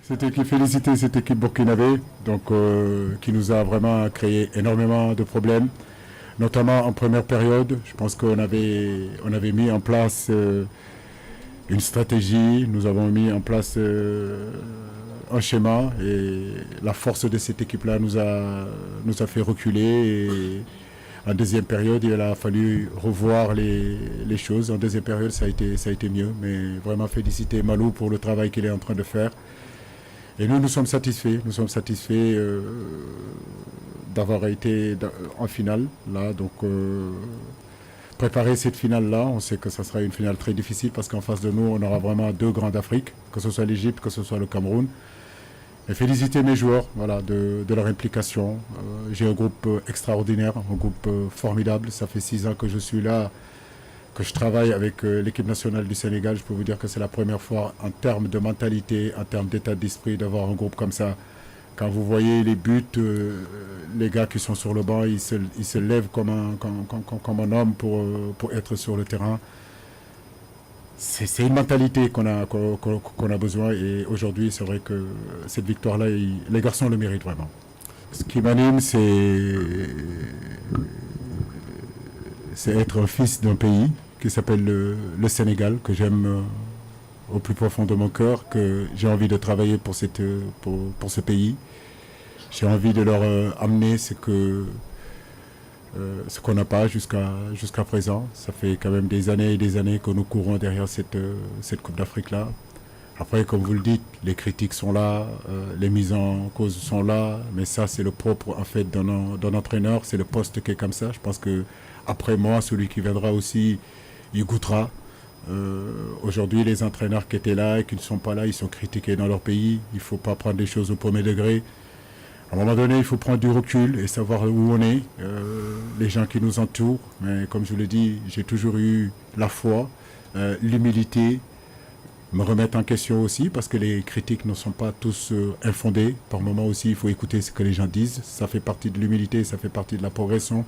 Féliciter cette équipe burkinabé, donc qui nous a vraiment créé énormément de problèmes, notamment en première période. Je pense qu'on avait mis en place une stratégie, nous avons mis en place un schéma et la force de cette équipe-là nous a fait reculer. Et en deuxième période, il a fallu revoir les choses. En deuxième période, ça a été mieux, mais vraiment féliciter Malou pour le travail qu'il est en train de faire. Et nous sommes satisfaits. Nous sommes satisfaits d'avoir été en finale. Là, donc, préparer cette finale-là, on sait que ça sera une finale très difficile parce qu'en face de nous, on aura vraiment deux grands d'Afrique, que ce soit l'Égypte, que ce soit le Cameroun. Et féliciter mes joueurs voilà, de leur implication. J'ai un groupe extraordinaire, un groupe formidable. Ça fait 6 ans que je suis là, que je travaille avec l'équipe nationale du Sénégal. Je peux vous dire que c'est la première fois en termes de mentalité, en termes d'état d'esprit, d'avoir un groupe comme ça. Quand vous voyez les buts, les gars qui sont sur le banc, ils se lèvent comme un homme pour être sur le terrain. C'est une mentalité qu'on a besoin et aujourd'hui, c'est vrai que cette victoire-là, les garçons le méritent vraiment. Ce qui m'anime, c'est être un fils d'un pays qui s'appelle le Sénégal, que j'aime au plus profond de mon cœur, que j'ai envie de travailler pour ce pays. J'ai envie de leur amener ce qu'on n'a pas jusqu'à présent. Ça fait quand même des années et des années que nous courons derrière cette Coupe d'Afrique-là. Après, comme vous le dites, les critiques sont là, les mises en cause sont là, mais ça, c'est le propre en fait d'un entraîneur, c'est le poste qui est comme ça. Je pense que après moi, celui qui viendra aussi, il goûtera. Aujourd'hui, les entraîneurs qui étaient là et qui ne sont pas là, ils sont critiqués dans leur pays. Il ne faut pas prendre les choses au premier degré. À un moment donné, il faut prendre du recul et savoir où on est, les gens qui nous entourent. Mais comme je vous l'ai dit, j'ai toujours eu la foi, l'humilité, me remettre en question aussi, parce que les critiques ne sont pas tous infondées. Par moments aussi, il faut écouter ce que les gens disent. Ça fait partie de l'humilité, ça fait partie de la progression,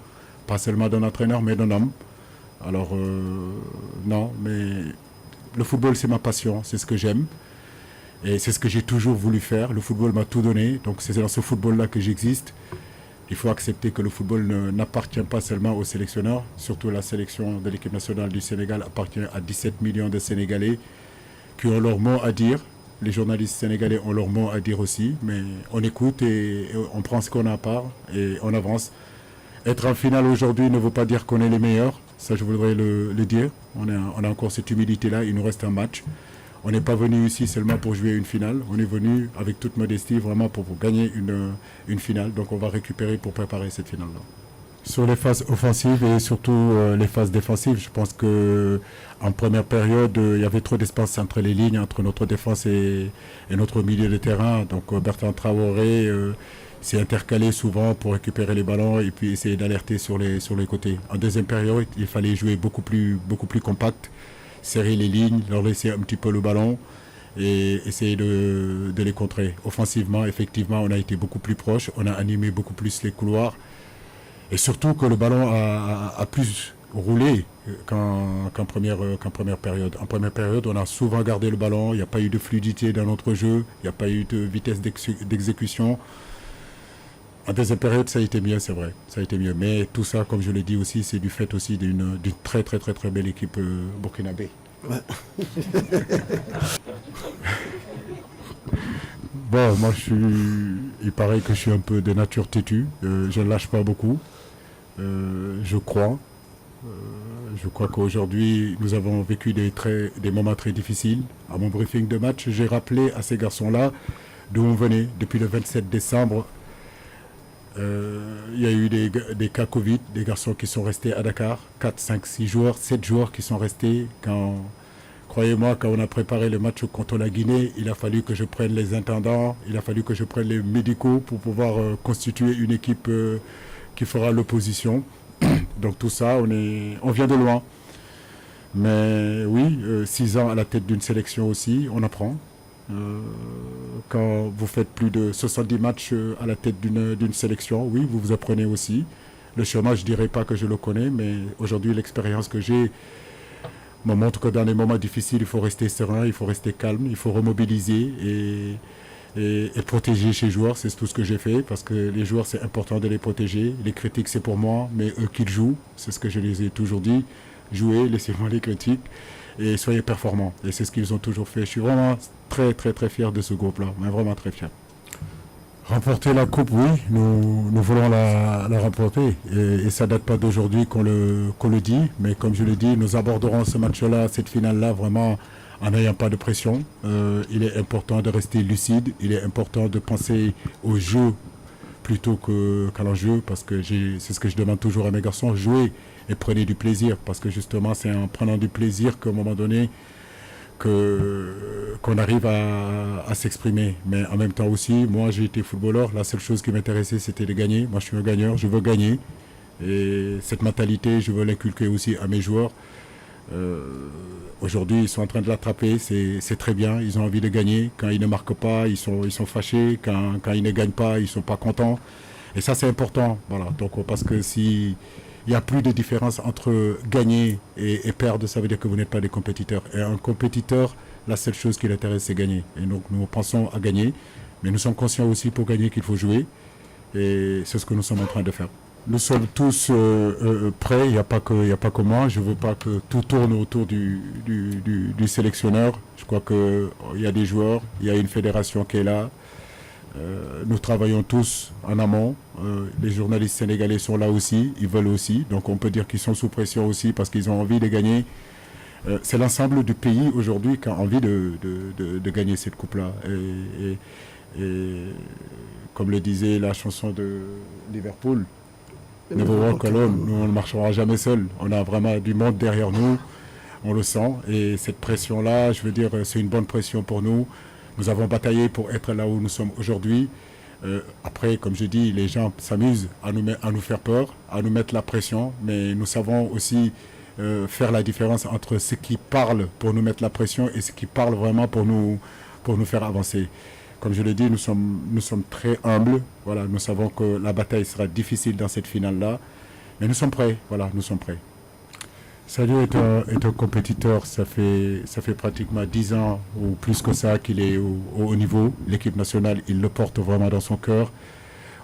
pas seulement d'un entraîneur, mais d'un homme. Alors, non, mais le football, c'est ma passion, c'est ce que j'aime. Et c'est ce que j'ai toujours voulu faire. Le football m'a tout donné. Donc c'est dans ce football-là que j'existe. Il faut accepter que le football n'appartient pas seulement aux sélectionneurs. Surtout la sélection de l'équipe nationale du Sénégal appartient à 17 millions de Sénégalais qui ont leur mot à dire. Les journalistes sénégalais ont leur mot à dire aussi. Mais on écoute et on prend ce qu'on a à part et on avance. Être en finale aujourd'hui ne veut pas dire qu'on est les meilleurs. Ça, je voudrais le dire. On a encore cette humilité-là. Il nous reste un match. On n'est pas venu ici seulement pour jouer une finale. On est venu avec toute modestie vraiment pour gagner une finale. Donc on va récupérer pour préparer cette finale-là. Sur les phases offensives et surtout les phases défensives, je pense qu'en première période, il y avait trop d'espace entre les lignes, entre notre défense et notre milieu de terrain. Donc Bertrand Traoré s'est intercalé souvent pour récupérer les ballons et puis essayer d'alerter sur les côtés. En deuxième période, il fallait jouer beaucoup plus compact, serrer les lignes, leur laisser un petit peu le ballon et essayer de les contrer. Offensivement, effectivement, on a été beaucoup plus proche, on a animé beaucoup plus les couloirs et surtout que le ballon a plus roulé qu'en première période. En première période, on a souvent gardé le ballon, il n'y a pas eu de fluidité dans notre jeu, il n'y a pas eu de vitesse d'exécution. En deuxième période, ça a été mieux, c'est vrai. Ça a été mieux. Mais tout ça, comme je l'ai dit aussi, c'est du fait aussi d'une très, très, très, très belle équipe burkinabé. Ouais. Bon, moi, il paraît que je suis un peu de nature têtue. Je ne lâche pas beaucoup. Je crois. Je crois qu'aujourd'hui, nous avons vécu des moments très difficiles. À mon briefing de match, j'ai rappelé à ces garçons-là d'où on venait. Depuis le 27 décembre, il y a eu des cas Covid, des garçons qui sont restés à Dakar, 4, 5, 6 joueurs, 7 joueurs qui sont restés. Croyez-moi, quand on a préparé le match contre la Guinée, il a fallu que je prenne les intendants, il a fallu que je prenne les médicaux pour pouvoir constituer une équipe qui fera l'opposition. Donc tout ça, on vient de loin. Mais oui, 6 ans à la tête d'une sélection aussi, on apprend. Quand vous faites plus de 70 matchs à la tête d'une sélection, oui, vous vous apprenez aussi. Le chemin, je ne dirais pas que je le connais, mais aujourd'hui, l'expérience que j'ai me montre que dans les moments difficiles, il faut rester serein, il faut rester calme, il faut remobiliser et et protéger ses joueurs. C'est tout ce que j'ai fait parce que les joueurs, c'est important de les protéger. Les critiques, c'est pour moi, mais eux qu'ils jouent, c'est ce que je les ai toujours dit. Jouez, laissez-moi les critiques et soyez performants. Et c'est ce qu'ils ont toujours fait. Je suis vraiment très, très, très fier de ce groupe-là, mais vraiment très fier. Remporter la coupe, oui, nous voulons la remporter. Et ça ne date pas d'aujourd'hui qu'on le dit. Mais comme je l'ai dit, nous aborderons ce match-là, cette finale-là, vraiment en n'ayant pas de pression. Il est important de rester lucide. Il est important de penser au jeu plutôt qu'à l'enjeu. Parce que c'est ce que je demande toujours à mes garçons. Jouez et prenez du plaisir. Parce que justement, c'est en prenant du plaisir qu'à un moment donné, qu'on arrive à s'exprimer. Mais en même temps aussi, moi j'ai été footballeur, la seule chose qui m'intéressait c'était de gagner. Moi je suis un gagneur, je veux gagner. Et cette mentalité, je veux l'inculquer aussi à mes joueurs. Aujourd'hui, ils sont en train de l'attraper, c'est très bien, ils ont envie de gagner. Quand ils ne marquent pas, ils sont fâchés. Quand ils ne gagnent pas, ils ne sont pas contents. Et ça c'est important. Voilà. Donc, parce que si il n'y a plus de différence entre gagner et perdre, ça veut dire que vous n'êtes pas des compétiteurs. Et un compétiteur, la seule chose qui l'intéresse, c'est gagner. Et donc nous pensons à gagner, mais nous sommes conscients aussi pour gagner qu'il faut jouer. Et c'est ce que nous sommes en train de faire. Nous sommes tous prêts, il n'y a pas que moi. Je ne veux pas que tout tourne autour du sélectionneur. Je crois qu'il y a des joueurs, il y a une fédération qui est là. Nous travaillons tous en amont. Les journalistes sénégalais sont là aussi, ils veulent aussi. Donc on peut dire qu'ils sont sous pression aussi parce qu'ils ont envie de gagner. C'est l'ensemble du pays aujourd'hui qui a envie de gagner cette coupe-là. Et comme le disait la chanson de Liverpool, Never Walk Alone, nous on ne marchera jamais seul. On a vraiment du monde derrière nous, on le sent. Et cette pression-là, je veux dire, c'est une bonne pression pour nous. Nous avons bataillé pour être là où nous sommes aujourd'hui. Après, comme je dis, les gens s'amusent à nous faire peur, à nous mettre la pression, mais nous savons aussi faire la différence entre ceux qui parlent pour nous mettre la pression et ceux qui parlent vraiment pour nous faire avancer. Comme je l'ai dit, nous sommes très humbles. Voilà, nous savons que la bataille sera difficile dans cette finale-là, mais nous sommes prêts. Voilà, nous sommes prêts. Sadio est un compétiteur, ça fait pratiquement 10 ans ou plus que ça qu'il est au haut niveau. L'équipe nationale, il le porte vraiment dans son cœur.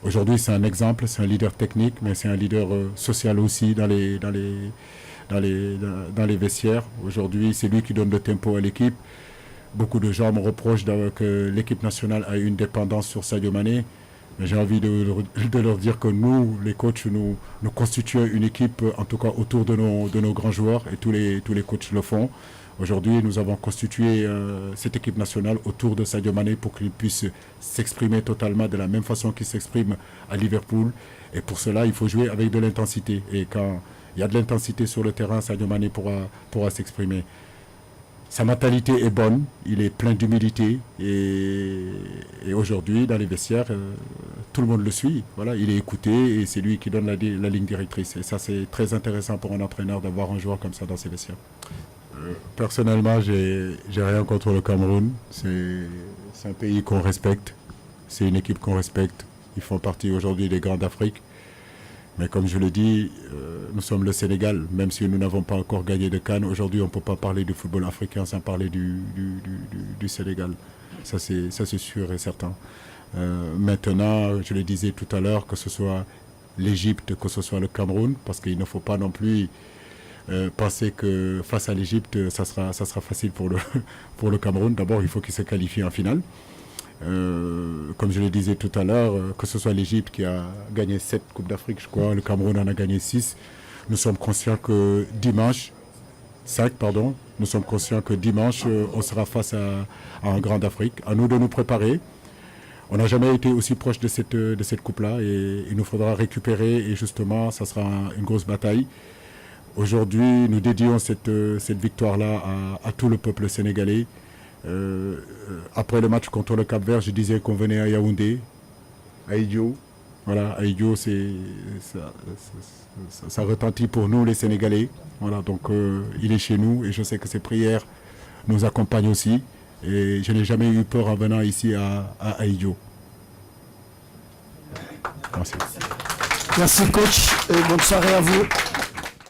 Aujourd'hui, c'est un exemple, c'est un leader technique, mais c'est un leader social aussi dans les vestiaires. Aujourd'hui, c'est lui qui donne le tempo à l'équipe. Beaucoup de gens me reprochent que l'équipe nationale a une dépendance sur Sadio Mané. Mais j'ai envie de leur dire que nous, les coachs, nous constituons une équipe, en tout cas autour de nos grands joueurs, et tous les coachs le font. Aujourd'hui, nous avons constitué cette équipe nationale autour de Sadio Mané pour qu'il puisse s'exprimer totalement de la même façon qu'il s'exprime à Liverpool. Et pour cela, il faut jouer avec de l'intensité. Et quand il y a de l'intensité sur le terrain, Sadio Mané pourra s'exprimer. Sa mentalité est bonne, il est plein d'humilité et aujourd'hui, dans les vestiaires, tout le monde le suit. Voilà, il est écouté et c'est lui qui donne la ligne directrice. Et ça, c'est très intéressant pour un entraîneur d'avoir un joueur comme ça dans ses vestiaires. Personnellement, j'ai rien contre le Cameroun. C'est un pays qu'on respecte, c'est une équipe qu'on respecte. Ils font partie aujourd'hui des grands d'Afrique. Mais comme je le dis, nous sommes le Sénégal, même si nous n'avons pas encore gagné de CAN. Aujourd'hui, on ne peut pas parler du football africain sans parler du Sénégal. Ça, c'est sûr et certain. Maintenant, je le disais tout à l'heure, que ce soit l'Égypte, que ce soit le Cameroun, parce qu'il ne faut pas non plus penser que face à l'Égypte, ça sera facile pour le Cameroun. D'abord, il faut qu'il se qualifie en finale. Comme je le disais tout à l'heure, que ce soit l'Égypte qui a gagné 7 Coupes d'Afrique, je crois, le Cameroun en a gagné 6. Nous sommes conscients que dimanche, 5, pardon, nous sommes conscients que dimanche, on sera face à un grand d'Afrique. À nous de nous préparer. On n'a jamais été aussi proche de cette coupe-là et il nous faudra récupérer et justement, ça sera une grosse bataille. Aujourd'hui, nous dédions cette victoire-là à tout le peuple sénégalais. Après le match contre le Cap-Vert, je disais qu'on venait à Yaoundé, à Idio. Voilà, à Idio, ça retentit pour nous les Sénégalais. Voilà, donc il est chez nous et je sais que ses prières nous accompagnent aussi. Et je n'ai jamais eu peur en venant ici à Idio. Merci. Merci coach et bonne soirée à vous.